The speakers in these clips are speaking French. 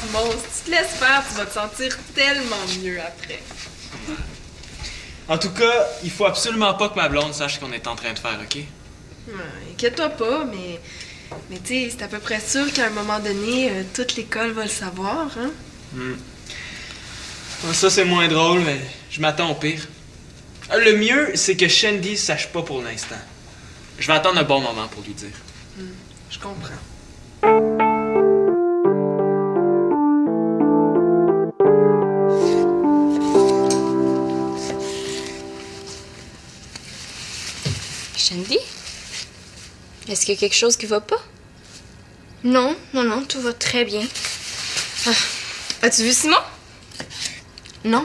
Simon, si tu te laisses faire, tu vas te sentir tellement mieux après. En tout cas, il faut absolument pas que ma blonde sache ce qu'on est en train de faire, OK? Inquiète-toi pas, mais tu sais, c'est à peu près sûr qu'à un moment donné, toute l'école va le savoir, hein? Ça, c'est moins drôle, mais je m'attends au pire. Le mieux, c'est que Shandy sache pas pour l'instant. Je vais attendre un bon moment pour lui dire. Je comprends. Shandy? Est-ce qu'il y a quelque chose qui va pas? Non, tout va très bien. As-tu vu Simon? Non.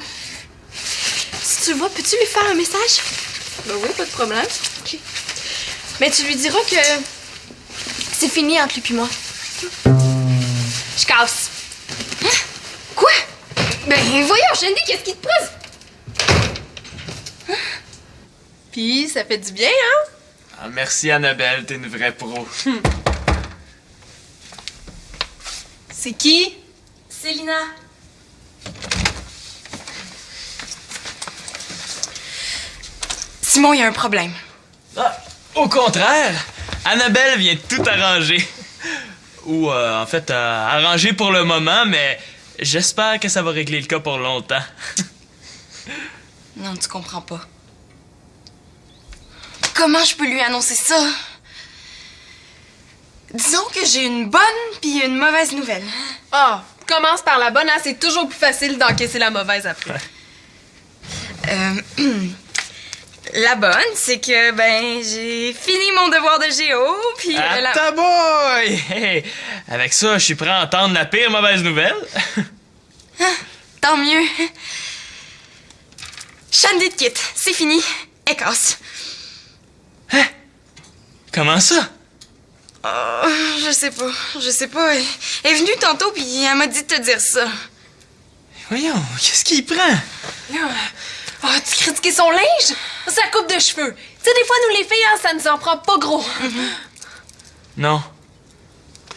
Si tu le vois, peux-tu lui faire un message? Ben oui, pas de problème. OK. Mais tu lui diras que c'est fini entre lui et moi. Je casse. Hein? Quoi? Ben voyons, Shandy, qu'est-ce qui te presse? Puis, ça fait du bien, hein? Ah, merci, Annabelle, t'es une vraie pro. C'est qui? C'est Lina. Simon, il y a un problème. Ah, au contraire, Annabelle vient tout arranger. Ou, en fait, arranger pour le moment, mais j'espère que ça va régler le cas pour longtemps. Non, tu comprends pas. Comment je peux lui annoncer ça? Disons que j'ai une bonne puis une mauvaise nouvelle. Ah, commence par la bonne, hein? C'est toujours plus facile d'encaisser la mauvaise après. La bonne, c'est que, j'ai fini mon devoir de géo, puis... Attends, boy! Hey, avec ça, je suis prêt à entendre la pire mauvaise nouvelle. Tant mieux. Shandy te quitte. C'est fini. Elle casse. Hein? Comment ça? Oh, je sais pas. Elle est venue tantôt, puis elle m'a dit de te dire ça. Voyons, qu'est-ce qu'il prend? Là, tu critiquais son linge? Sa coupe de cheveux. Tu sais, des fois, nous les filles, hein, ça nous en prend pas gros. Non.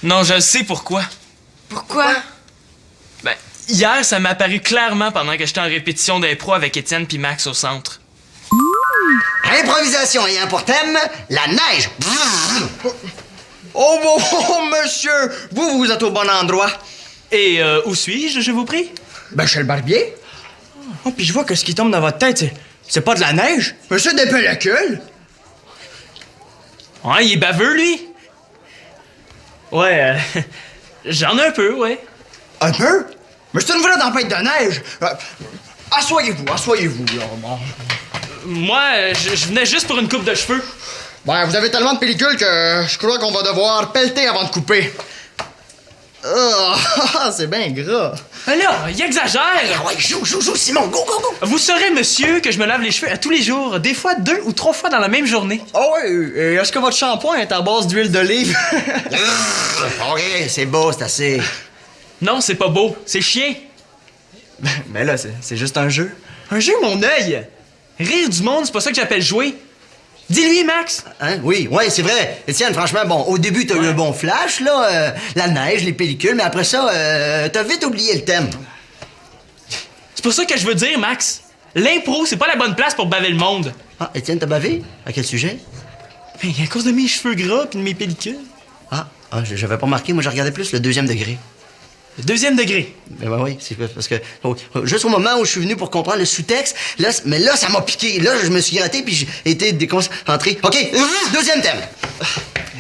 Non, je sais pourquoi. Pourquoi? Ben, hier, ça m'est apparu clairement pendant que j'étais en répétition d'impro avec Étienne puis Max au centre. Improvisation ayant pour thème la neige. Oh, monsieur, vous êtes au bon endroit. Et où suis-je, je vous prie? Ben, chez le barbier. Oh, puis je vois que ce qui tombe dans votre tête, c'est pas de la neige? Mais c'est des pellicules. Ouais, il est baveux, lui. Ouais, j'en ai un peu, ouais. Un peu? Mais c'est une vraie tempête de neige. Assoyez-vous, là. Bon. Moi, je venais juste pour une coupe de cheveux. Ben, vous avez tellement de pellicules que je crois qu'on va devoir pelleter avant de couper. Oh, c'est bien gras. Mais là, il exagère! Ouais, joue, Simon, go! Vous saurez, monsieur, que je me lave les cheveux à tous les jours, des fois 2 ou 3 fois dans la même journée. Oh oui, et est-ce que votre shampoing est à base d'huile d'olive? OK, c'est beau, c'est assez. Non, c'est pas beau, c'est chien. Mais là, c'est juste un jeu. Un jeu, mon œil! Rire du monde, c'est pas ça que j'appelle jouer. Dis-lui, Max! Hein? Oui, c'est vrai. Étienne, franchement, bon, au début, t'as eu un bon flash, là, la neige, les pellicules, mais après ça, t'as vite oublié le thème. C'est pour ça que je veux dire, Max. L'impro, c'est pas la bonne place pour baver le monde. Ah, Étienne, t'as bavé? À quel sujet? Mais à cause de mes cheveux gras pis de mes pellicules. J'avais pas remarqué, moi, je regardais plus le 2e degré. Le 2e degré. Ben oui, c'est parce que juste au moment où je suis venu pour comprendre le sous-texte, là, ça m'a piqué. Là, je me suis gratté puis j'ai été déconcentré. OK, 2e thème.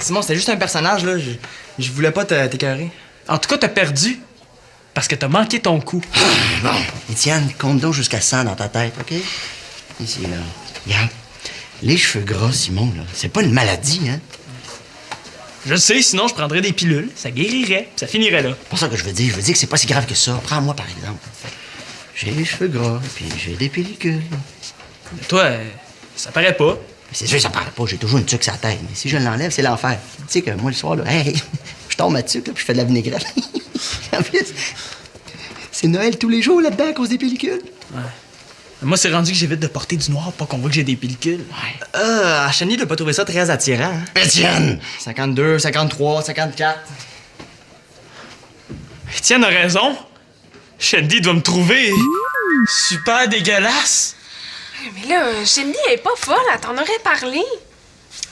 Simon, c'était juste un personnage, là. Je voulais pas t'écœurer. En tout cas, t'as perdu. Parce que t'as manqué ton coup. Bon, Étienne, compte donc jusqu'à 100 dans ta tête, OK? Ici, là. Regarde, les cheveux gras, Simon, là, c'est pas une maladie, hein? Je sais, sinon je prendrais des pilules, ça guérirait, ça finirait là. C'est pas ça que je veux dire. Je veux dire que c'est pas si grave que ça. Prends-moi, par exemple. J'ai les cheveux gras, puis j'ai des pellicules. Mais toi, Ça paraît pas. C'est sûr, ça paraît pas. J'ai toujours une tuque sur la tête. Mais si je l'enlève, c'est l'enfer. Tu sais que moi, le soir, là, hey, je tombe ma tuque, là, puis je fais de la vinaigrette. En plus, c'est Noël tous les jours là-dedans à cause des pellicules. Ouais. Moi, c'est rendu que j'évite de porter du noir pour qu'on voit que j'ai des pellicules. Ouais. Shandy doit pas trouver ça très attirant. Hein? Étienne! 52, 53, 54. Étienne a raison. Shandy doit me trouver super dégueulasse. Mais là, Shandy, elle est pas folle, elle t'en aurait parlé.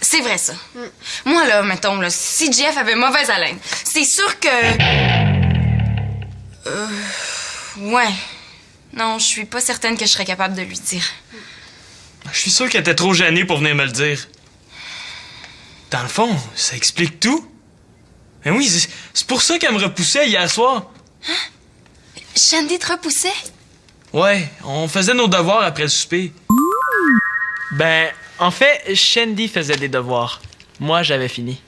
C'est vrai, ça. Moi, là, mettons, là, si Jeff avait mauvaise haleine, c'est sûr que... Ouais. Non, je suis pas certaine que je serais capable de lui dire. Je suis sûr qu'elle était trop gênée pour venir me le dire. Dans le fond, ça explique tout. Mais oui, c'est pour ça qu'elle me repoussait hier soir. Shandy te repoussait? Ouais, on faisait nos devoirs après le souper. Ben, en fait, Shandy faisait des devoirs. Moi, j'avais fini.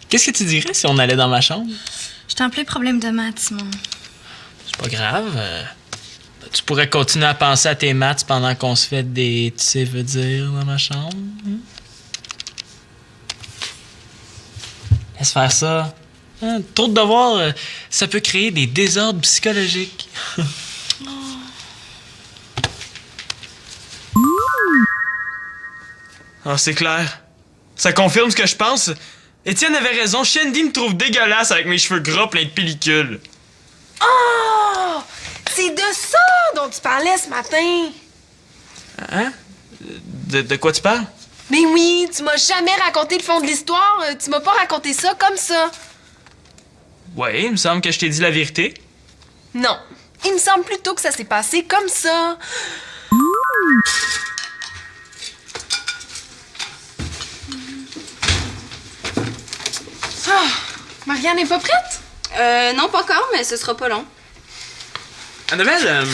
Qu'est-ce que tu dirais si on allait dans ma chambre? J'étais en plein problème de maths, Simon. C'est pas grave. Tu pourrais continuer à penser à tes maths pendant qu'on se fait des tu sais veux dire dans ma chambre. Laisse faire ça. Hein, trop de devoirs, ça peut créer des désordres psychologiques. Ah, c'est clair. Ça confirme ce que je pense. Étienne avait raison, Shandy me trouve dégueulasse avec mes cheveux gras pleins de pellicules. Oh! C'est de ça dont tu parlais ce matin. Hein? De quoi tu parles? Mais oui, tu m'as jamais raconté le fond de l'histoire. Tu m'as pas raconté ça comme ça. Ouais, il me semble que je t'ai dit la vérité. Non. Il me semble plutôt que ça s'est passé comme ça. Ah, Marianne n'est pas prête? Non, pas encore, mais ce sera pas long. Annabelle,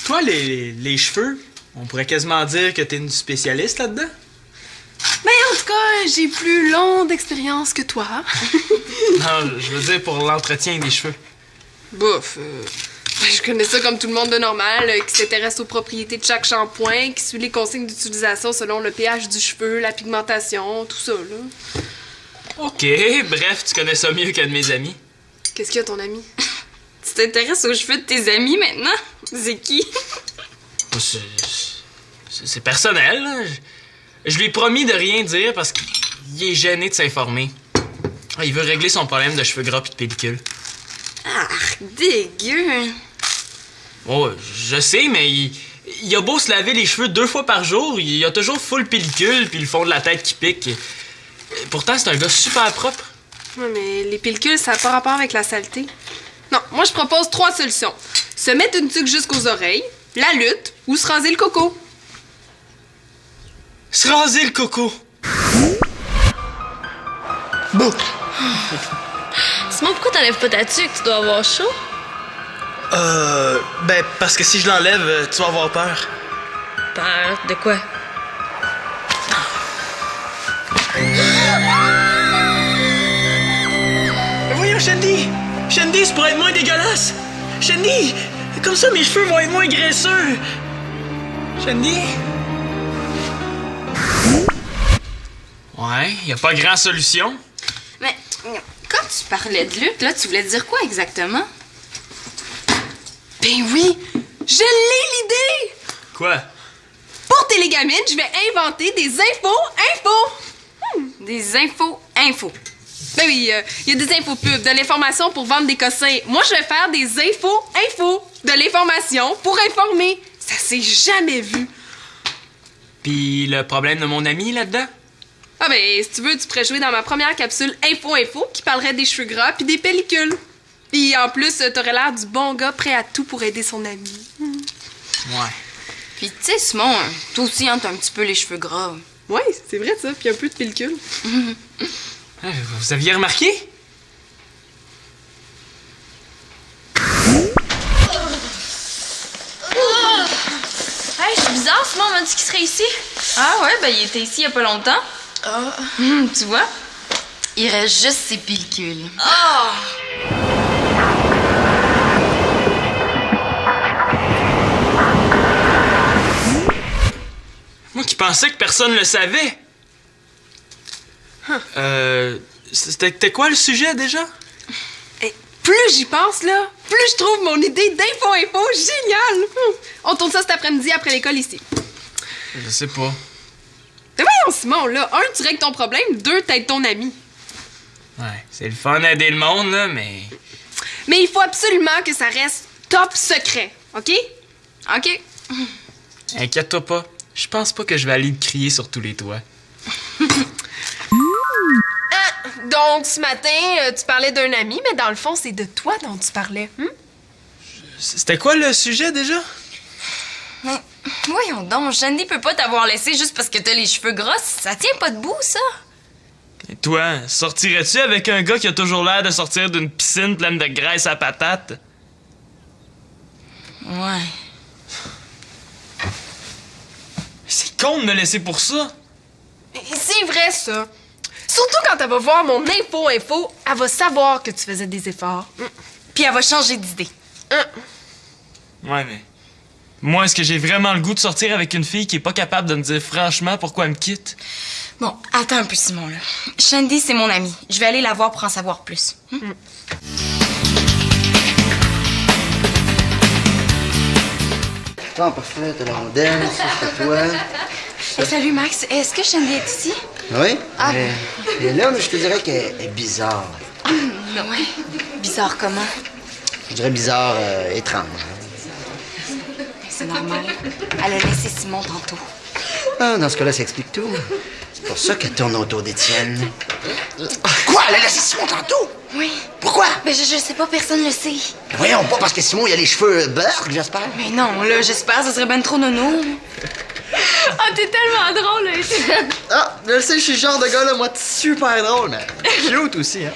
toi, les cheveux, on pourrait quasiment dire que t'es une spécialiste là-dedans. Ben, en tout cas, j'ai plus longue d'expérience que toi. Non, je veux dire pour l'entretien des cheveux. Bouf. Je connais ça comme tout le monde de normal, qui s'intéresse aux propriétés de chaque shampoing, qui suit les consignes d'utilisation selon le pH du cheveu, la pigmentation, tout ça, là. OK, bref, tu connais ça mieux qu'un de mes amis. Qu'est-ce qu'il y a, ton ami? Tu t'intéresses aux cheveux de tes amis maintenant? C'est qui? C'est personnel, là. Je lui ai promis de rien dire parce qu'il est gêné de s'informer. Il veut régler son problème de cheveux gras pis de pellicule. Ah, dégueu! Oh, je sais, mais il a beau se laver les cheveux 2 fois par jour, il a toujours full pellicule puis le fond de la tête qui pique. Pourtant, c'est un gars super propre. Ouais, mais les pellicules, ça n'a pas rapport avec la saleté. Non, moi, je propose 3 solutions. Se mettre une tuque jusqu'aux oreilles, la lutte ou se raser le coco. Se raser le coco. Bon. Simon, pourquoi t'enlèves pas ta tuque? Tu dois avoir chaud. Ben, parce que si je l'enlève, tu vas avoir peur. Peur de quoi? Voyons, Shandy! Shandy, ça pourrait être moins dégueulasse! Shandy! Comme ça, mes cheveux vont être moins graisseux! Shandy? Ouais, y a pas grand solution. Mais quand tu parlais de lutte, là, tu voulais dire quoi exactement? Ben oui, je l'ai l'idée! Quoi? Pour Télégamine, je vais inventer des infos. Des infos. Ben oui, il y a des infos pubs, de l'information pour vendre des cossins. Moi, je vais faire des infos, de l'information pour informer. Ça s'est jamais vu. Pis le problème de mon ami là-dedans? Ah ben, si tu veux, tu pourrais jouer dans ma première capsule info qui parlerait des cheveux gras puis des pellicules. Puis en plus, t'aurais l'air du bon gars prêt à tout pour aider son ami. Ouais. Puis tu sais, Simon, toi aussi, hein, t'as un petit peu les cheveux gras. Ouais, c'est vrai ça, puis un peu de pellicule. Vous aviez remarqué? Hey, c'est bizarre, Simon m'a dit qu'il serait ici. Ah ouais, ben il était ici il y a pas longtemps. Ah. Tu vois? Il reste juste ses pellicules. Ah! Moi qui pensais que personne le savait. C'était quoi le sujet déjà? Et plus j'y pense, là, plus je trouve mon idée d'info géniale. On tourne ça cet après-midi après l'école ici. Je sais pas. Mais voyons, Simon, là, 1, tu règles ton problème, 2, t'aides ton ami. Ouais, c'est le fun d'aider le monde, là, mais... Mais il faut absolument que ça reste top secret, OK? OK? Inquiète-toi pas. Je pense pas que je vais aller te crier sur tous les toits. Donc, ce matin, tu parlais d'un ami, mais dans le fond, c'est de toi dont tu parlais. C'était quoi le sujet déjà? Mais voyons donc, Shandy peut pas t'avoir laissé juste parce que t'as les cheveux gras. Ça tient pas debout, ça. Et toi, sortirais-tu avec un gars qui a toujours l'air de sortir d'une piscine pleine de graisse à patates? Ouais. C'est con de me laisser pour ça. C'est vrai, ça. Surtout quand elle va voir mon info, elle va savoir que tu faisais des efforts. Puis elle va changer d'idée. Ouais, mais... Moi, est-ce que j'ai vraiment le goût de sortir avec une fille qui est pas capable de me dire franchement pourquoi elle me quitte? Bon, attends un peu, Simon, là. Shandy, c'est mon amie. Je vais aller la voir pour en savoir plus. Bon, parfait, t'as la rondelle, ça c'est toi. Salut, Max. Est-ce que Shandy est ici? Oui? Et là, je te dirais qu'elle est bizarre. Ouais. Bizarre comment? Je dirais bizarre, étrange. C'est normal. Elle a laissé Simon tantôt. Ah, dans ce cas-là, ça explique tout. C'est pour ça qu'elle tourne autour d'Étienne. Quoi? Elle a laissé Simon tantôt? Oui. Pourquoi? Mais je sais pas, personne le sait. Voyons pas, parce que Simon, il a les cheveux beurre, j'espère. Mais non, là, j'espère, ça serait ben trop nono. Ah, t'es tellement drôle, Étienne. Ah, je le sais, je suis le genre de gars, là, moi, super drôle, mais cute aussi, hein.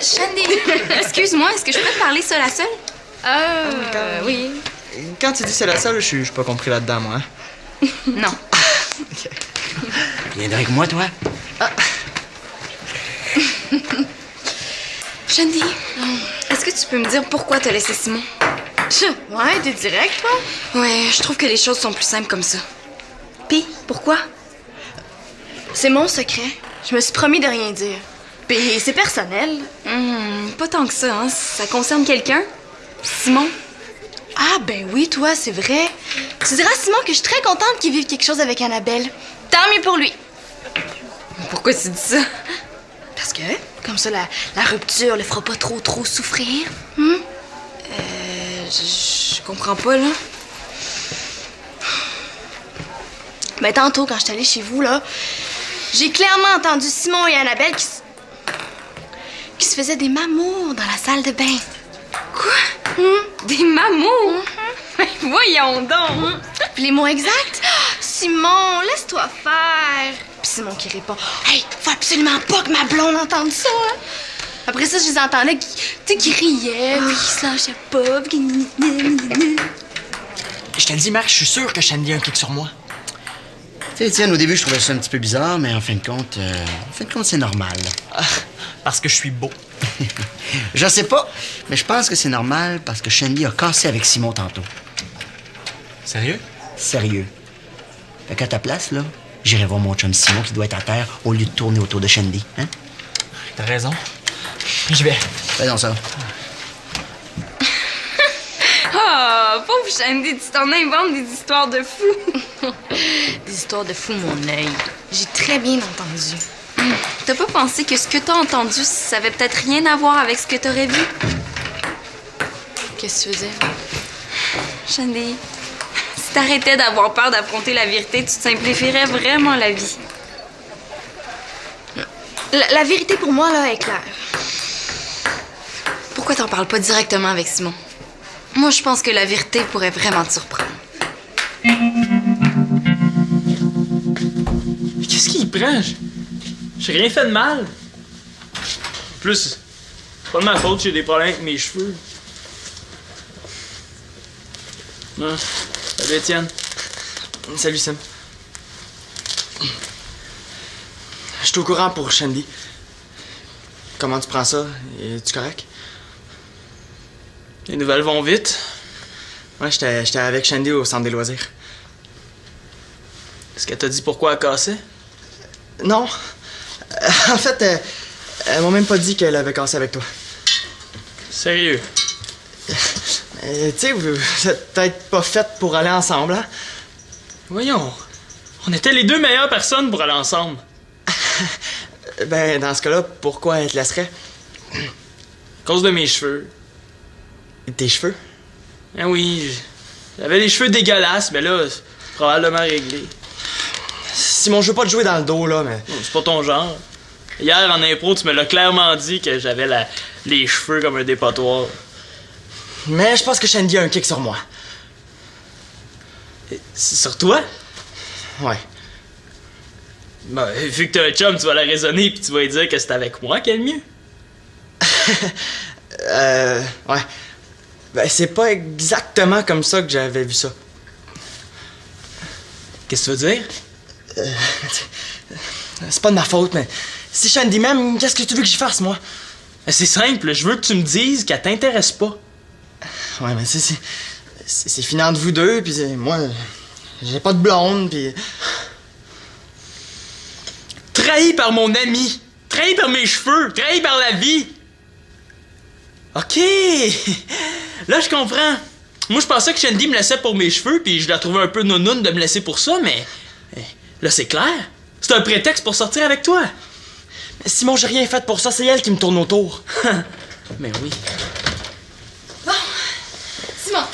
Shandy, excuse-moi, est-ce que je peux te parler seule à seule? Oui. Quand tu dis c'est la seule, je suis pas compris là-dedans, moi. Hein. Non. Viendrais avec moi, toi? Shandy, est-ce que tu peux me dire pourquoi t'as laissé Simon? Ouais, t'es direct, toi? Ouais, je trouve que les choses sont plus simples comme ça. Pis, pourquoi? C'est mon secret. Je me suis promis de rien dire. Puis c'est personnel. Pas tant que ça, hein. Ça concerne quelqu'un? Simon? Ah, ben oui, toi, c'est vrai. Tu diras à Simon que je suis très contente qu'il vive quelque chose avec Annabelle. Tant mieux pour lui. Pourquoi tu dis ça? Parce que, comme ça, la rupture le fera pas trop souffrir. Je comprends pas, là. Ben tantôt, quand j'étais allée chez vous, là, j'ai clairement entendu Simon et Annabelle qui se faisaient des mamours dans la salle de bain. Quoi? Des mamours? Voyons donc! Puis les mots exacts? Simon, laisse-toi faire. Puis Simon qui répond, hey, faut absolument pas que ma blonde entende ça. Hein? Après ça, je les entendais qui riaient, puis qui se lâchaient pas, puis qui... Je te le dis, Marc, je suis sûr que Shandy a un kick sur moi. Tu sais, Étienne, au début, je trouvais ça un petit peu bizarre, mais en fin de compte, c'est normal. Parce que je suis beau. Je sais pas, mais je pense que c'est normal parce que Shandy a cassé avec Simon tantôt. Sérieux? Sérieux. Fait qu'à ta place, là, j'irai voir mon chum Simon qui doit être à terre au lieu de tourner autour de Shandy, hein? T'as raison. J'y vais. Fais donc ça. Ah, pauvre Shandy, tu t'en inventes des histoires de fous. Des histoires de fou, mon œil. J'ai très bien entendu. T'as pas pensé que ce que t'as entendu, ça avait peut-être rien à voir avec ce que t'aurais vu? Qu'est-ce que tu veux dire? Shandy, si t'arrêtais d'avoir peur d'affronter la vérité, tu te simplifierais vraiment la vie. La vérité pour moi, là, est claire. Pourquoi t'en parles pas directement avec Simon? Moi, je pense que la vérité pourrait vraiment te surprendre. Qu'est-ce qu'il prend? J'ai rien fait de mal. En plus, c'est pas de ma faute, j'ai des problèmes avec mes cheveux. Non. Salut, Étienne. Salut, Sim. Je suis au courant pour Shandy. Comment tu prends ça? Es-tu correct? Les nouvelles vont vite. Ouais, j'étais avec Shandy au centre des loisirs. Est-ce qu'elle t'a dit pourquoi elle cassait? Non. En fait, elle m'a même pas dit qu'elle avait cassé avec toi. Sérieux? Tu sais, vous êtes peut-être pas faites pour aller ensemble, hein? Voyons. On était les deux meilleures personnes pour aller ensemble. Ben, dans ce cas-là, pourquoi elle te laisserait? À cause de mes cheveux. Tes cheveux? Ah oui, j'avais les cheveux dégueulasses, mais là, c'est probablement réglé. Simon, je veux pas te jouer dans le dos, là, mais... C'est pas ton genre. Hier, en impro, tu me l'as clairement dit que j'avais les cheveux comme un dépotoir. Mais je pense que Shandy a un kick sur moi. C'est sur toi? Ouais. Ben, vu que t'as un chum, tu vas la raisonner puis tu vas lui dire que c'est avec moi qu'elle est le mieux. Ouais. Ben, c'est pas exactement comme ça que j'avais vu ça. Qu'est-ce que tu veux dire? C'est pas de ma faute, mais si Shandy m'aime, qu'est-ce que tu veux que j'y fasse, moi? C'est simple, je veux que tu me dises qu'elle t'intéresse pas. Ouais, mais c'est fini entre vous deux, pis moi, j'ai pas de blonde, pis... Trahi par mon ami, trahi par mes cheveux, trahi par la vie. Ok, là je comprends. Moi je pensais que Shandy me laissait pour mes cheveux, puis je la trouvais un peu nounoune de me laisser pour ça, mais là c'est clair. C'est un prétexte pour sortir avec toi. Mais Simon, j'ai rien fait pour ça, c'est elle qui me tourne autour. Mais oui. Bon. Simon,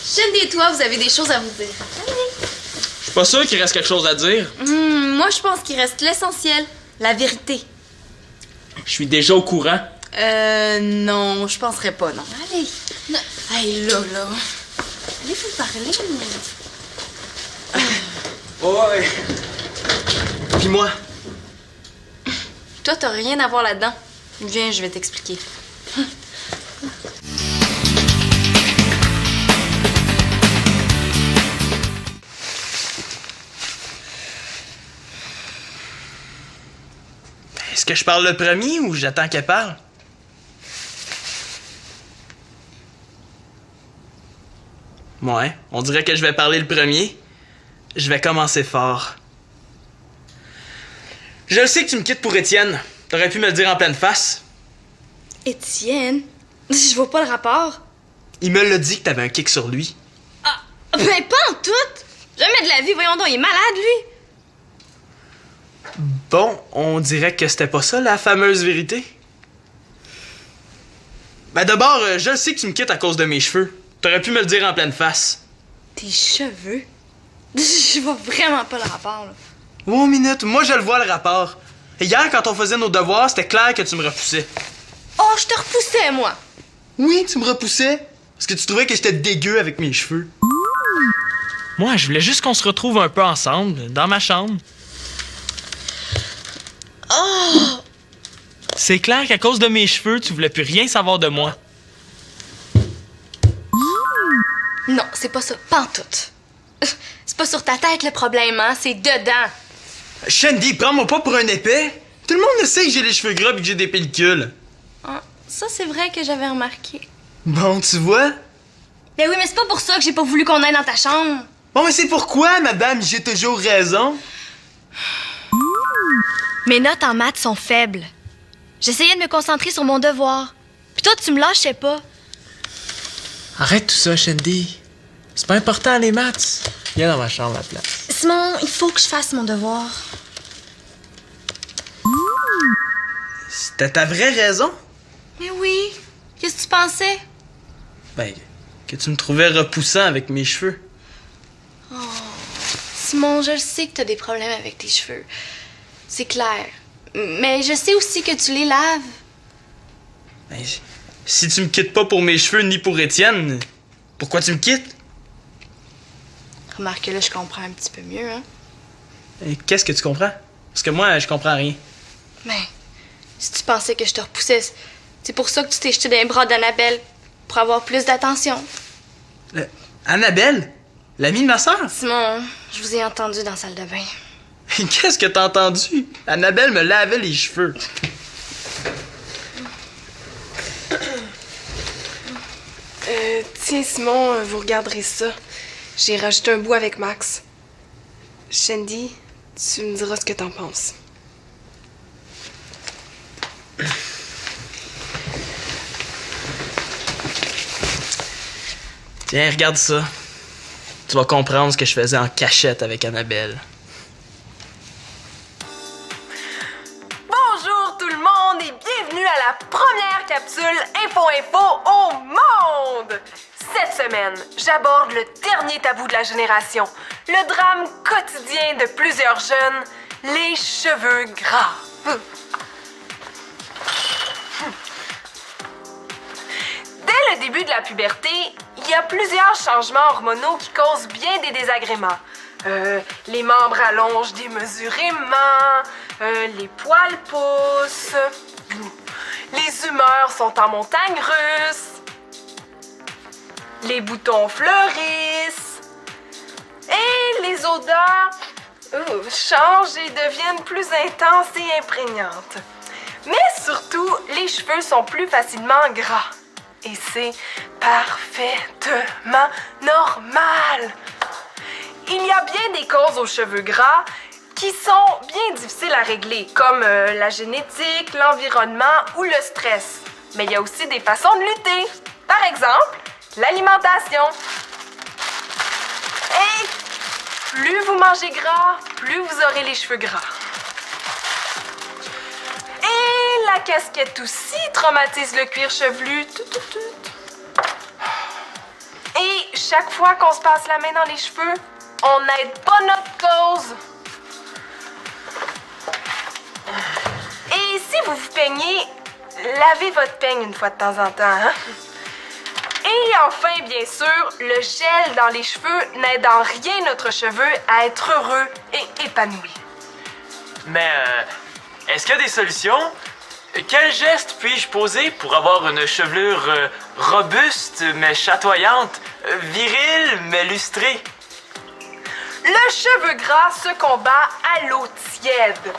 Shandy et toi, vous avez des choses à vous dire. Je suis pas sûr qu'il reste quelque chose à dire. Moi, je pense qu'il reste l'essentiel. La vérité. Je suis déjà au courant. Non, je penserais pas, non. Allez. Non. Hey, là. Allez vous parler. Ouais. Puis moi? Toi, t'as rien à voir là-dedans. Viens, je vais t'expliquer. Est-ce que je parle le premier ou j'attends qu'elle parle? Ouais, on dirait que je vais parler le premier. Je vais commencer fort. Je le sais que tu me quittes pour Étienne. T'aurais pu me le dire en pleine face. Étienne? Je vois pas le rapport. Il me l'a dit que t'avais un kick sur lui. Ah, ben pas en tout. Jamais de la vie, voyons donc, il est malade, lui. Bon, on dirait que c'était pas ça, la fameuse vérité. Ben d'abord, je le sais que tu me quittes à cause de mes cheveux. T'aurais pu me le dire en pleine face. Tes cheveux? Je vois vraiment pas le rapport, là. Oh, minute, moi je le vois le rapport. Hier, quand on faisait nos devoirs, c'était clair que tu me repoussais. Oh, je te repoussais, moi. Oui, tu me repoussais. Parce que tu trouvais que j'étais dégueu avec mes cheveux. Moi, je voulais juste qu'on se retrouve un peu ensemble, dans ma chambre. Oh! C'est clair qu'à cause de mes cheveux, tu voulais plus rien savoir de moi. Non, c'est pas ça, pas en tout. C'est pas sur ta tête le problème, hein, c'est dedans. Shandy, prends-moi pas pour un épais. Tout le monde le sait que j'ai les cheveux gras et que j'ai des pellicules. Ah, ça, c'est vrai que j'avais remarqué. Bon, tu vois? Ben oui, mais c'est pas pour ça que j'ai pas voulu qu'on aille dans ta chambre. Bon, mais c'est pourquoi, madame, j'ai toujours raison. Mes notes en maths sont faibles. J'essayais de me concentrer sur mon devoir. Puis toi, tu me lâchais pas. Arrête tout ça, Shandy. C'est pas important, les maths. Viens dans ma chambre à la place. Simon, il faut que je fasse mon devoir. C'était ta vraie raison? Mais oui, qu'est-ce que tu pensais? Ben, que tu me trouvais repoussant avec mes cheveux. Simon, je le sais que t'as des problèmes avec tes cheveux. C'est clair. Mais je sais aussi que tu les laves. Ben, si tu me quittes pas pour mes cheveux ni pour Étienne, pourquoi tu me quittes? Remarque que là, je comprends un petit peu mieux, hein? Qu'est-ce que tu comprends? Parce que moi, je comprends rien. Mais si tu pensais que je te repoussais, c'est pour ça que tu t'es jeté dans les bras d'Annabelle, pour avoir plus d'attention. Annabelle? L'amie de ma sœur? Simon, je vous ai entendu dans la salle de bain. Qu'est-ce que t'as entendu? Annabelle me lavait les cheveux. Tiens, Simon, vous regarderez ça. J'ai rajouté un bout avec Max. Shandy, tu me diras ce que t'en penses. Tiens, regarde ça. Tu vas comprendre ce que je faisais en cachette avec Annabelle. Bonjour tout le monde et bienvenue à la première capsule Info au monde! Cette semaine, j'aborde le dernier tabou de la génération, le drame quotidien de plusieurs jeunes, les cheveux gras. Dès le début de la puberté, il y a plusieurs changements hormonaux qui causent bien des désagréments. Les membres allongent démesurément, les poils poussent, les humeurs sont en montagne russe, les boutons fleurissent et les odeurs changent et deviennent plus intenses et imprégnantes. Mais surtout, les cheveux sont plus facilement gras. Et c'est parfaitement normal. Il y a bien des causes aux cheveux gras qui sont bien difficiles à régler, comme la génétique, l'environnement ou le stress. Mais il y a aussi des façons de lutter. Par exemple, l'alimentation. Et plus vous mangez gras, plus vous aurez les cheveux gras. Et la casquette aussi traumatise le cuir chevelu. Et chaque fois qu'on se passe la main dans les cheveux, on n'aide pas notre cause. Et si vous vous peignez, lavez votre peigne une fois de temps en temps. Hein? Et enfin, bien sûr, le gel dans les cheveux n'aide en rien notre cheveu à être heureux et épanoui. Mais, est-ce qu'il y a des solutions? Quel geste puis-je poser pour avoir une chevelure robuste mais chatoyante, virile mais lustrée? Le cheveu gras se combat à l'eau tiède,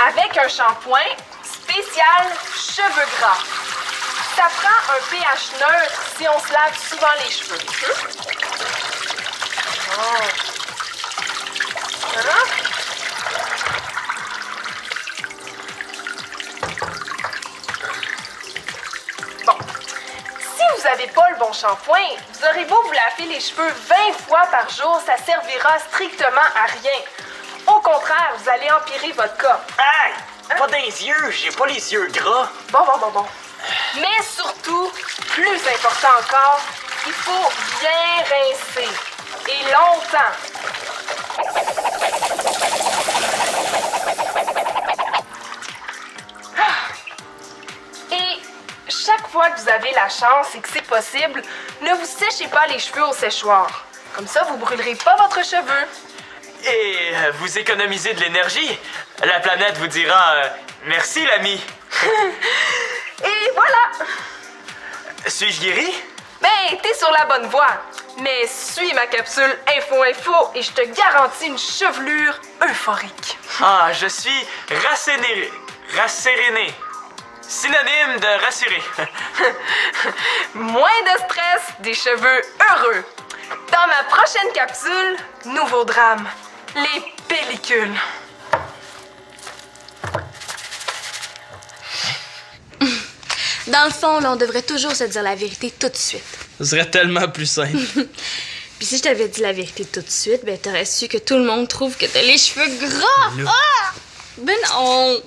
avec un shampoing spécial cheveux gras. Ça prend un pH neutre si on se lave souvent les cheveux. Bon, si vous n'avez pas le bon shampoing, vous aurez beau vous laver les cheveux 20 fois par jour, ça servira strictement à rien. Au contraire, vous allez empirer votre cas. Aïe! Pas des yeux, j'ai pas les yeux gras. Bon. Mais surtout, plus important encore, il faut bien rincer. Et longtemps. Et chaque fois que vous avez la chance et que c'est possible, ne vous séchez pas les cheveux au séchoir. Comme ça, vous brûlerez pas votre cheveu. Et vous économisez de l'énergie. La planète vous dira merci l'ami. Et voilà! Suis-je guéri? Ben, t'es sur la bonne voie. Mais suis ma capsule Info et je te garantis une chevelure euphorique. Ah, je suis rasséréné. Synonyme de rassuré. Moins de stress, des cheveux heureux. Dans ma prochaine capsule, nouveau drame, les pellicules. Dans le fond, là, on devrait toujours se dire la vérité tout de suite. Ce serait tellement plus simple. Puis si je t'avais dit la vérité tout de suite, ben t'aurais su que tout le monde trouve que t'as les cheveux gras. Ah! Ben non!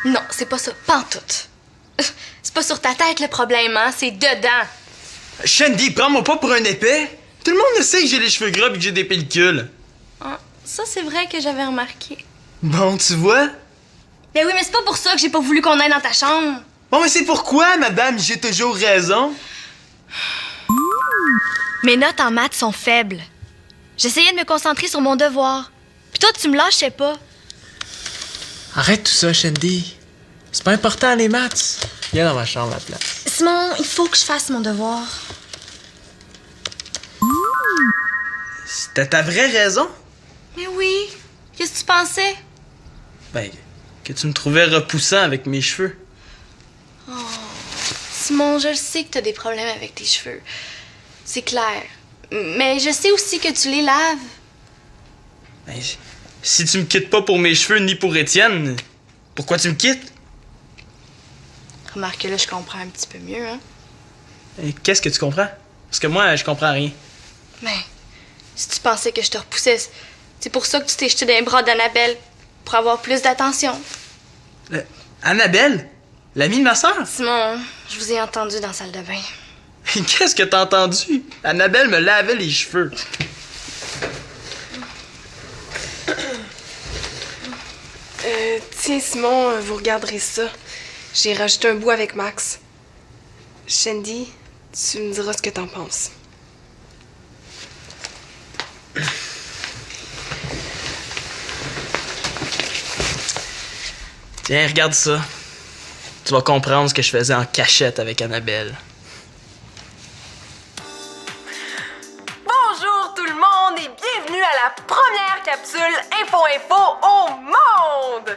Non, c'est pas ça, pantoute. C'est pas sur ta tête le problème, hein, c'est dedans. Shandy, prends-moi pas pour un épais. Tout le monde le sait que j'ai les cheveux gras et que j'ai des pellicules. ça c'est vrai que j'avais remarqué. Bon, tu vois? Ben oui, mais c'est pas pour ça que j'ai pas voulu qu'on aille dans ta chambre. Bon, mais c'est pourquoi, madame, j'ai toujours raison. Mes notes en maths sont faibles. J'essayais de me concentrer sur mon devoir. Puis toi, tu me lâchais pas. Arrête tout ça, Shandy. C'est pas important, les maths. Viens dans ma chambre à la place. Simon, il faut que je fasse mon devoir. C'était ta vraie raison? Mais oui. Qu'est-ce que tu pensais? Ben, que tu me trouvais repoussant avec mes cheveux. Oh. Simon, je le sais que t'as des problèmes avec tes cheveux. C'est clair. Mais je sais aussi que tu les laves. Ben, si tu me quittes pas pour mes cheveux ni pour Étienne, pourquoi tu me quittes? Remarque que là, je comprends un petit peu mieux, hein? Et qu'est-ce que tu comprends? Parce que moi, je comprends rien. Mais si tu pensais que je te repoussais, c'est pour ça que tu t'es jeté dans les bras d'Annabelle, pour avoir plus d'attention. Annabelle? L'amie de ma sœur? Simon, je vous ai entendu dans la salle de bain. Qu'est-ce que t'as entendu? Annabelle me lavait les cheveux. Tiens, Simon, vous regarderez ça. J'ai rajouté un bout avec Max. Shandy, tu me diras ce que t'en penses. Tiens, regarde ça. Tu vas comprendre ce que je faisais en cachette avec Annabelle. Bonjour tout le monde et bienvenue à la première capsule Info au monde!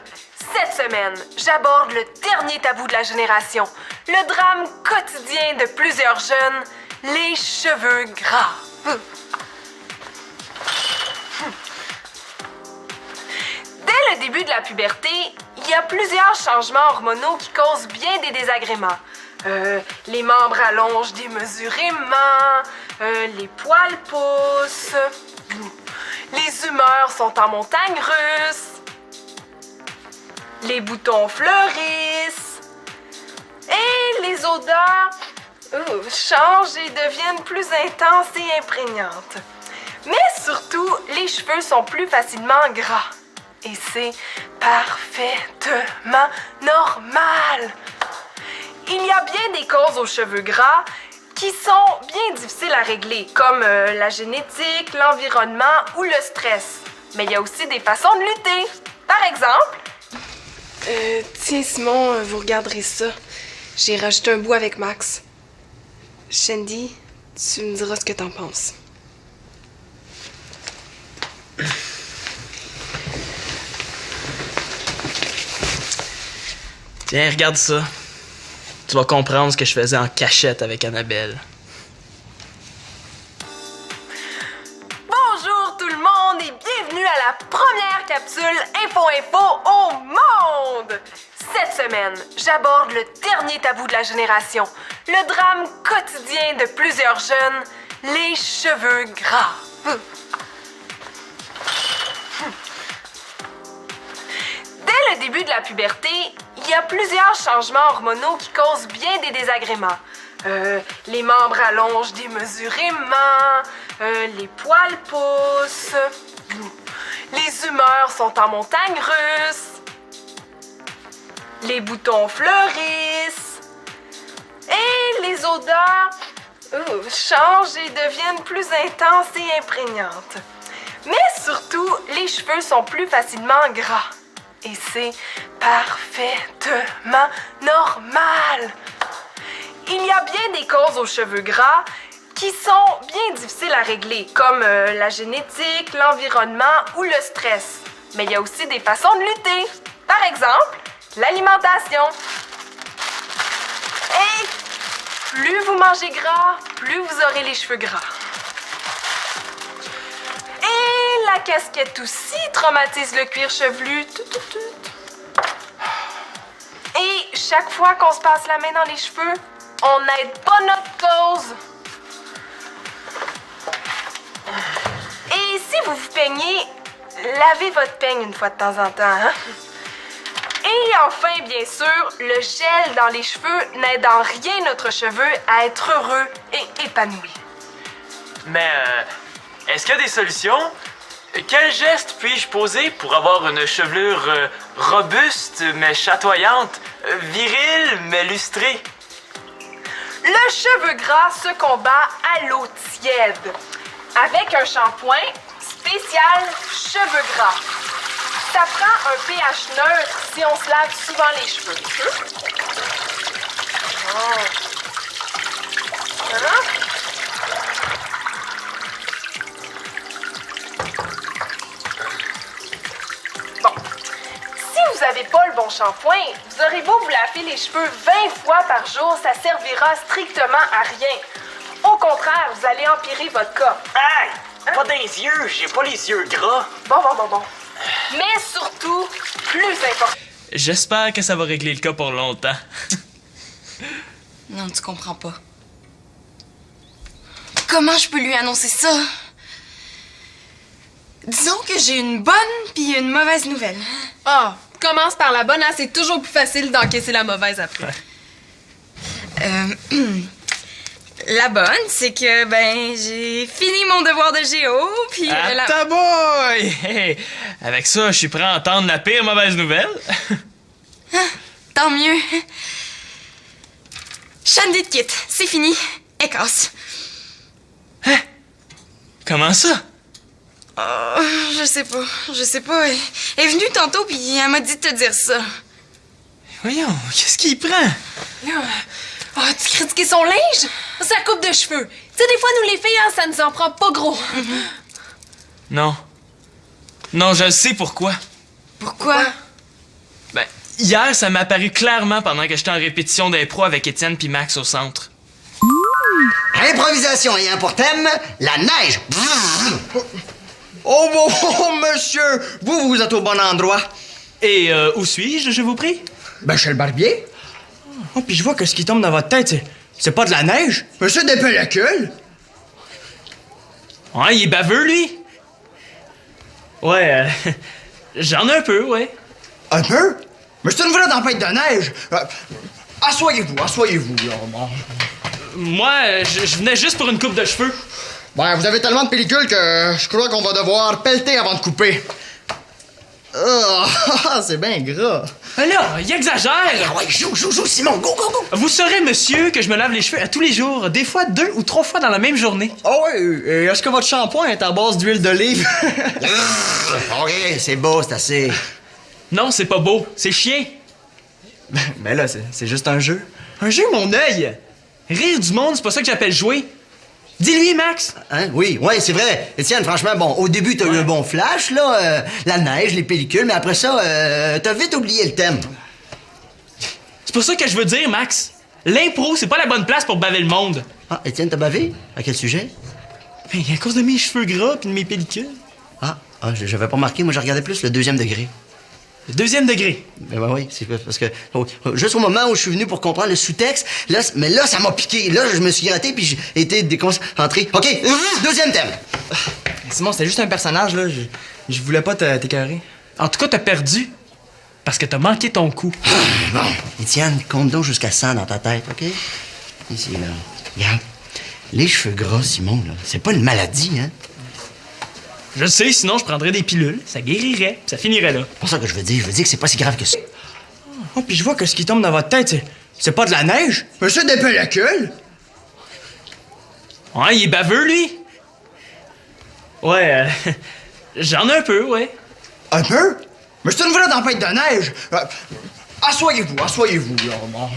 Cette semaine, j'aborde le dernier tabou de la génération, le drame quotidien de plusieurs jeunes, les cheveux gras. Dès le début de la puberté, il y a plusieurs changements hormonaux qui causent bien des désagréments. Les membres allongent démesurément, les poils poussent, les humeurs sont en montagne russe, les boutons fleurissent et les odeurs changent et deviennent plus intenses et imprégnantes. Mais surtout, les cheveux sont plus facilement gras. Et c'est parfaitement normal. Il y a bien des causes aux cheveux gras qui sont bien difficiles à régler, comme la génétique, l'environnement ou le stress. Mais il y a aussi des façons de lutter. Par exemple... Tiens, Simon, vous regarderez ça. J'ai rajouté un bout avec Max. Shandy, tu me diras ce que t'en penses. Tiens, regarde ça. Tu vas comprendre ce que je faisais en cachette avec Annabelle. Bonjour tout le monde et bienvenue à la première capsule Info au monde! Cette semaine, j'aborde le dernier tabou de la génération, le drame quotidien de plusieurs jeunes, les cheveux gras. Dès le début de la puberté, il y a plusieurs changements hormonaux qui causent bien des désagréments. Les membres allongent démesurément, les poils poussent, les humeurs sont en montagne russe, les boutons fleurissent et les odeurs changent et deviennent plus intenses et imprégnantes. Mais surtout, les cheveux sont plus facilement gras. Et c'est parfaitement normal. Il y a bien des causes aux cheveux gras qui sont bien difficiles à régler, comme la génétique, l'environnement ou le stress. Mais il y a aussi des façons de lutter. Par exemple, l'alimentation. Et plus vous mangez gras, plus vous aurez les cheveux gras. Et la casquette aussi traumatise le cuir chevelu. Et chaque fois qu'on se passe la main dans les cheveux, on n'aide pas notre cause. Et si vous vous peignez, lavez votre peigne une fois de temps en temps. Hein? Et enfin, bien sûr, le gel dans les cheveux n'aide en rien notre cheveu à être heureux et épanoui. Mais, est-ce qu'il y a des solutions? Quel geste puis-je poser pour avoir une chevelure robuste mais chatoyante, virile mais lustrée? Le cheveu gras se combat à l'eau tiède avec un shampoing spécial cheveux gras. Ça prend un pH neutre si on se lave souvent les cheveux. Bon. Si vous n'avez pas le bon shampoing, vous aurez beau vous laver les cheveux 20 fois par jour, ça servira strictement à rien. Au contraire, vous allez empirer votre cas. Hey! Pas dans les yeux, j'ai pas les yeux gras. Bon. Mais surtout, plus important. J'espère que ça va régler le cas pour longtemps. Non, tu comprends pas. Comment je peux lui annoncer ça? Disons que j'ai une bonne puis une mauvaise nouvelle. Ah, commence par la bonne, hein? C'est toujours plus facile d'encaisser la mauvaise après. La bonne, c'est que, j'ai fini mon devoir de géo, puis... Ta boy! Hey, avec ça, je suis prêt à entendre la pire mauvaise nouvelle. Tant mieux. Shandy te quitte, c'est fini. Elle casse. Hein? Comment ça? Oh, je sais pas. Elle est venue tantôt, puis elle m'a dit de te dire ça. Voyons, qu'est-ce qu'il prend? Là, tu critiquais son linge? Sa coupe de cheveux. Tu sais, des fois, nous les filles, hein, ça nous en prend pas gros. Non, je sais pourquoi. Pourquoi? Hier, ça m'est apparu clairement pendant que j'étais en répétition d'impro avec Étienne puis Max au centre. Improvisation ayant pour thème la neige. Oh, monsieur, vous êtes au bon endroit. Et où suis-je, je vous prie? Chez le barbier. Oh, puis je vois que ce qui tombe dans votre tête, c'est pas de la neige, mais c'est des pellicules. Ouais, il est baveux, lui. Ouais, j'en ai un peu, ouais. Un peu? Mais c'est une vraie tempête de neige. Assoyez-vous, là. Bon. Moi, je venais juste pour une coupe de cheveux. Vous avez tellement de pellicules que je crois qu'on va devoir pelleter avant de couper. Oh, c'est bien gras. Là, il exagère! Ouais, joue, Simon, go! Vous saurez, monsieur, que je me lave les cheveux à tous les jours, des fois 2 ou 3 fois dans la même journée. Oh oui, et est-ce que votre shampoing est à base d'huile d'olive? OK, c'est beau, c'est assez. Non, c'est pas beau, c'est chien. Mais là, c'est juste un jeu. Un jeu, mon œil! Rire du monde, c'est pas ça que j'appelle jouer. Dis-lui, Max! Hein? Oui, c'est vrai. Étienne, franchement, au début, t'as eu un bon flash, là, la neige, les pellicules, mais après ça, t'as vite oublié le thème. C'est pour ça que je veux dire, Max. L'impro, c'est pas la bonne place pour baver le monde. Ah, Étienne, t'as bavé? À quel sujet? À cause de mes cheveux gras pis de mes pellicules. J'avais pas remarqué, moi, je regardais plus le 2e degré. Le 2e degré? Oui, c'est parce que juste au moment où je suis venu pour comprendre le sous-texte, là, ça m'a piqué. Là, je me suis gratté puis j'ai été déconcentré. OK, 2e thème. Simon, c'était juste un personnage, là. Je voulais pas t'écœurer. En tout cas, t'as perdu. Parce que t'as manqué ton coup. Bon, Étienne, compte donc jusqu'à 100 dans ta tête, OK? Ici, là. Regarde, les cheveux gras, Simon, là, c'est pas une maladie, hein? Je sais, sinon je prendrais des pilules, ça guérirait, ça finirait là. C'est pour ça que je veux dire que c'est pas si grave que ça. Oh, puis je vois que ce qui tombe dans votre tête, c'est pas de la neige, mais c'est des pellicules. Ouais, il est baveux, lui. Ouais, j'en ai un peu, ouais. Un peu? Mais c'est une vraie tempête de neige. Assoyez-vous, là. Bon.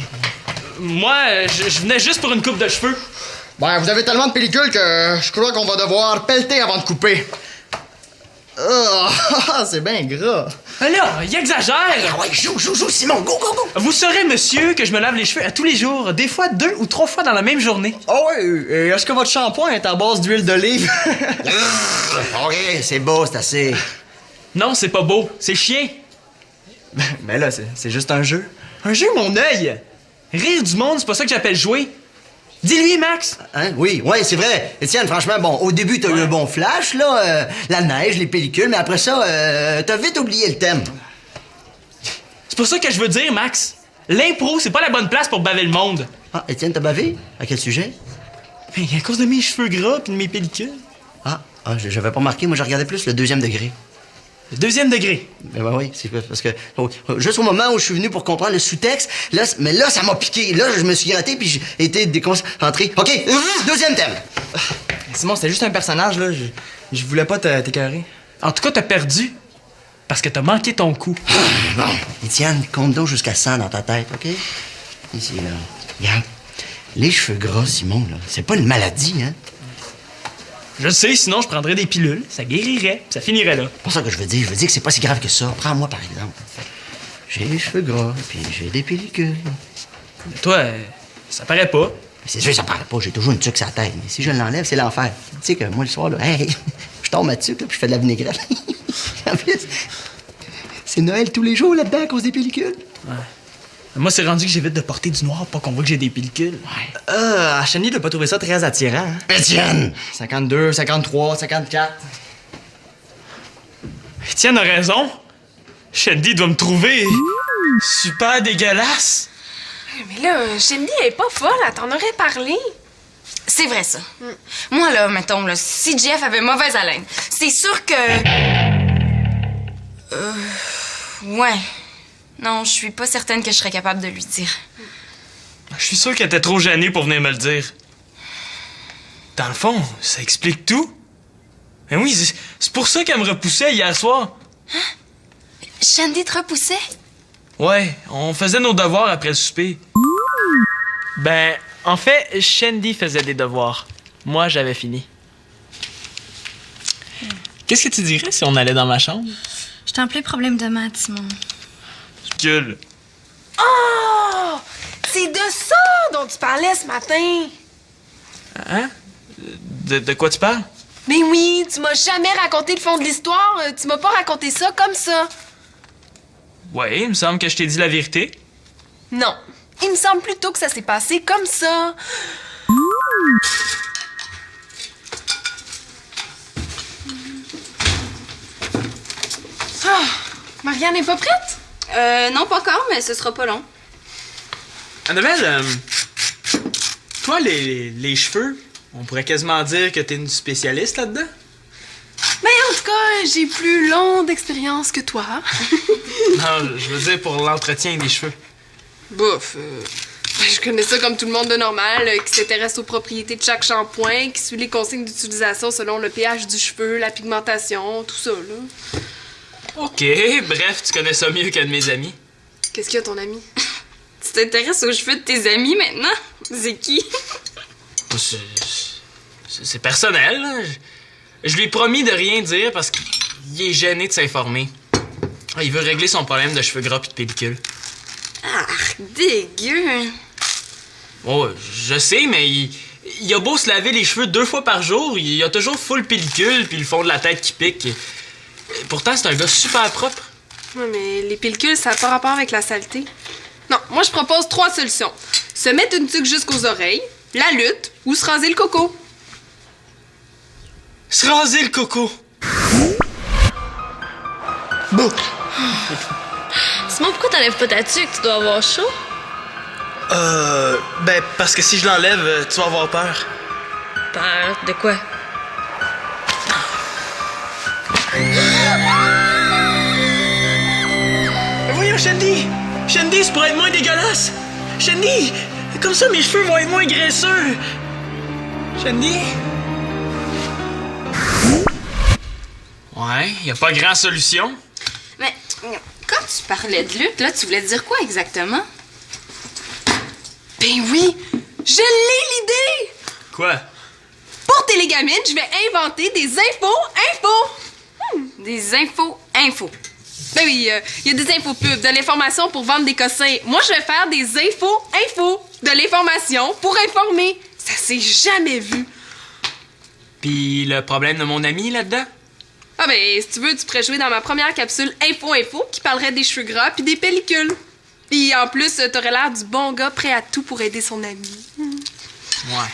Moi, je venais juste pour une coupe de cheveux. Vous avez tellement de pellicules que je crois qu'on va devoir pelleter avant de couper. Oh, c'est bien gras. Là, il exagère! Ouais, joue, Simon, go! Vous saurez, monsieur, que je me lave les cheveux à tous les jours, des fois 2 ou 3 fois dans la même journée. Oh oui, et est-ce que votre shampoing est à base d'huile d'olive? OK, c'est beau, c'est assez. Non, c'est pas beau, c'est chien. Mais là, c'est juste un jeu. Un jeu, mon œil! Rire du monde, c'est pas ça que j'appelle jouer. Dis-lui, Max! Hein? Oui, c'est vrai. Étienne, franchement, au début, t'as eu un bon flash, là, la neige, les pellicules, mais après ça, t'as vite oublié le thème. C'est pour ça que je veux dire, Max. L'impro, c'est pas la bonne place pour baver le monde. Ah, Étienne, t'as bavé? À quel sujet? À cause de mes cheveux gras pis de mes pellicules. Ah, j'avais pas remarqué. Moi, je regardais plus le deuxième degré. Le deuxième degré. Ben oui, c'est parce que juste au moment où je suis venu pour comprendre le sous-texte, là, mais là, ça m'a piqué. Là, je me suis gratté puis j'ai été déconcentré. OK, deuxième thème. Simon, c'était juste un personnage, là. Je voulais pas t'écœurer. En tout cas, t'as perdu. Parce que t'as manqué ton coup. Bon, Étienne, compte donc jusqu'à 100 dans ta tête, OK? Ici, là. Regarde, les cheveux gras, Simon, là, c'est pas une maladie, hein? Je sais, sinon je prendrais des pilules, ça guérirait, ça finirait là. C'est pas ça que je veux dire. Je veux dire que c'est pas si grave que ça. Prends-moi, par exemple. J'ai les cheveux gras, puis j'ai des pellicules. Mais toi, ça paraît pas. C'est sûr que ça paraît pas. J'ai toujours une tuque sur la tête. Mais si je l'enlève, c'est l'enfer. Tu sais que moi, le soir, là, hey, je tombe ma tuque, là, puis je fais de la vinaigrette. En plus, c'est Noël tous les jours là-dedans à cause des pellicules. Ouais. Moi, c'est rendu que j'évite de porter du noir pour qu'on voit que j'ai des pellicules. Ouais. Chenny doit pas trouver ça très attirant, hein? Étienne! 52, 53, 54. Étienne a raison. Shandy doit me trouver super dégueulasse. Mais là, Shandy, elle est pas folle, elle t'en aurait parlé. C'est vrai, ça. Moi, là, mettons, là, si Jeff avait mauvaise haleine, c'est sûr que... Ouais. Non, je suis pas certaine que je serais capable de lui dire. Je suis sûr qu'elle était trop gênée pour venir me le dire. Dans le fond, ça explique tout. Mais oui, c'est pour ça qu'elle me repoussait hier soir. Hein? Shandy te repoussait? Ouais, on faisait nos devoirs après le souper. Ben, en fait, Shandy faisait des devoirs. Moi, j'avais fini. Qu'est-ce que tu dirais si on allait dans ma chambre? J'étais en plein problème de maths, Simon. Gueule. Oh! C'est de ça dont tu parlais ce matin. Hein? De quoi tu parles? Mais oui, tu m'as jamais raconté le fond de l'histoire. Tu m'as pas raconté ça comme ça. Ouais, il me semble que je t'ai dit la vérité. Non. Il me semble plutôt que ça s'est passé comme ça. Ah, Marianne n'est pas prête? Non, pas encore, mais ce sera pas long. Annabelle, toi, les cheveux, on pourrait quasiment dire que t'es une spécialiste là-dedans? Ben, en tout cas, j'ai plus longue d'expérience que toi. Non, je veux dire pour l'entretien des cheveux. Bof, je connais ça comme tout le monde de normal, qui s'intéresse aux propriétés de chaque shampoing, qui suit les consignes d'utilisation selon le pH du cheveu, la pigmentation, tout ça, là. OK, bref, tu connais ça mieux qu'un de mes amis. Qu'est-ce qu'il y a, ton ami? Tu t'intéresses aux cheveux de tes amis maintenant? C'est qui? C'est personnel, là. Je lui ai promis de rien dire parce qu'il est gêné de s'informer. Il veut régler son problème de cheveux gras pis de pellicule. Ah, dégueu! Oh, je sais, mais il a beau se laver les cheveux 2 fois par jour, il a toujours full pellicule puis le fond de la tête qui pique. Pourtant, c'est un gars super propre. Ouais, mais les pellicules, ça n'a pas rapport avec la saleté. Non, moi, je propose 3 solutions. Se mettre une tuque jusqu'aux oreilles, la lutte ou se raser le coco. Se raser le coco! Bon. Simon, pourquoi t'enlèves pas ta tuque? Tu dois avoir chaud? Ben, parce que si je l'enlève, tu vas avoir peur. Peur de quoi? Voyons, Shandy! Shandy, c'est pour être moins dégueulasse! Shandy! Comme ça, mes cheveux vont être moins graisseux! Shandy? Ouais, y a pas grand solution. Mais quand tu parlais de lutte, là, tu voulais dire quoi exactement? Ben oui! Je l'ai l'idée! Quoi? Pour Télégamine, je vais inventer des infos! Des infos. Ben oui, il y a des infos pubs, de l'information pour vendre des cossins. Moi, je vais faire des infos, de l'information pour informer. Ça s'est jamais vu. Pis le problème de mon ami là-dedans? Ah ben, si tu veux, tu pourrais jouer dans ma première capsule info qui parlerait des cheveux gras puis des pellicules. Puis en plus, t'aurais l'air du bon gars prêt à tout pour aider son ami. Ouais.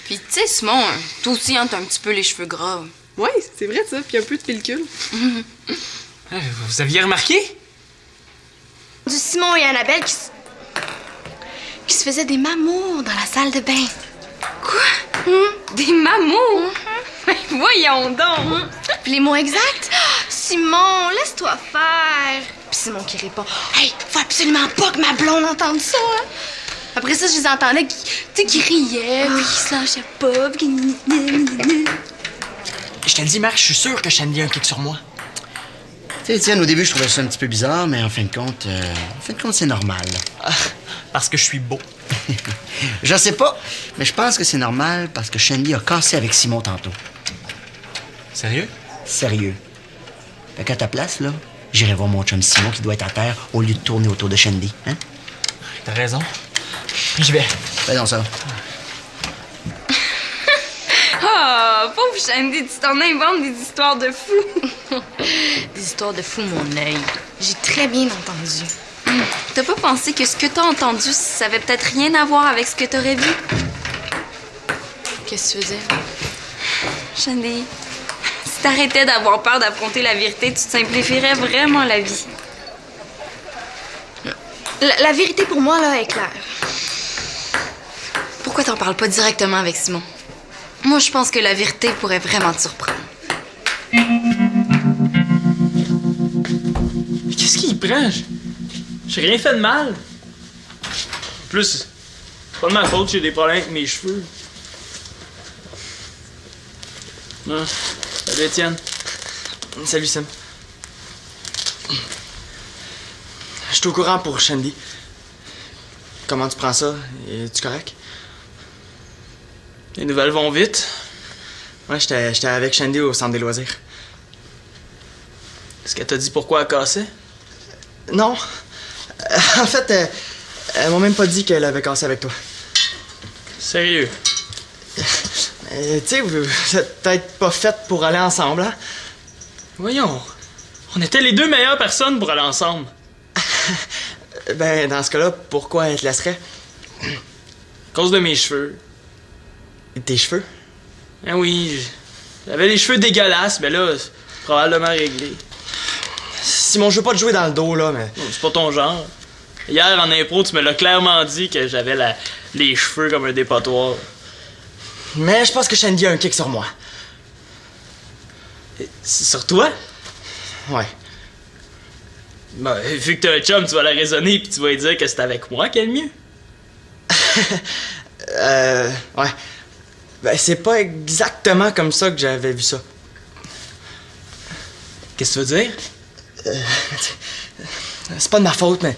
Puis tu sais, Simon, toi aussi, hein, t'as un petit peu les cheveux gras. Ouais, c'est vrai ça, puis un peu de pellicule. Vous aviez remarqué? Du Simon et Annabelle qui se faisaient des mamours dans la salle de bain. Quoi? Des mamours? Voyons donc! Puis les mots exacts? Simon, laisse-toi faire. Puis Simon qui répond, hey, faut absolument pas que ma blonde entende ça. Hein? Après ça, je les entendais qui riaient, puis qui se lâchaient pas, puis qui... Je te le dis, Marc, je suis sûr que Shandy a un kick sur moi. Tu sais, Étienne, au début, je trouvais ça un petit peu bizarre, mais en fin de compte, c'est normal. Parce que je suis beau. Je sais pas, mais je pense que c'est normal parce que Shandy a cassé avec Simon tantôt. Sérieux? Sérieux. Fait qu'à ta place, là, j'irai voir mon chum Simon qui doit être à terre au lieu de tourner autour de Shandy, hein? T'as raison. J'y vais. Fais donc ça. Oh, pauvre Shandy, tu t'en inventes des histoires de fous. Des histoires de fou, mon œil. J'ai très bien entendu. T'as pas pensé que ce que t'as entendu, ça avait peut-être rien à voir avec ce que t'aurais vu? Qu'est-ce que tu veux dire? Shandy, si t'arrêtais d'avoir peur d'affronter la vérité, tu te simplifierais vraiment la vie. La vérité pour moi, là, est claire. Pourquoi t'en parles pas directement avec Simon? Moi, je pense que la vérité pourrait vraiment te surprendre. Qu'est-ce qu'il prend? J'ai rien fait de mal. En plus, c'est pas de ma faute, j'ai des problèmes avec mes cheveux. Non. Salut, Étienne. Salut, Sim. Je suis au courant pour Shandy. Comment tu prends ça? Es-tu correct? Les nouvelles vont vite. Ouais, j'étais avec Shandy au centre des loisirs. Est-ce qu'elle t'a dit pourquoi elle cassait? Non. En fait, elle m'a même pas dit qu'elle avait cassé avec toi. Sérieux? Tu sais, vous êtes peut-être pas faites pour aller ensemble, hein? Voyons. On était les deux meilleures personnes pour aller ensemble. Ben, dans ce cas-là, pourquoi elle te laisserait? À cause de mes cheveux. Tes cheveux? Ah oui, j'avais les cheveux dégueulasses, mais là, c'est probablement réglé. Simon, je veux pas te jouer dans le dos, là, mais... C'est pas ton genre. Hier, en impro, tu me l'as clairement dit que j'avais les cheveux comme un dépotoir. Mais je pense que Shandy a un kick sur moi. C'est sur toi? Ouais. Ben, vu que t'as un chum, tu vas la raisonner puis tu vas lui dire que c'est avec moi qu'elle est le mieux. Ouais. Ben, c'est pas exactement comme ça que j'avais vu ça. Qu'est-ce que tu veux dire? C'est pas de ma faute, mais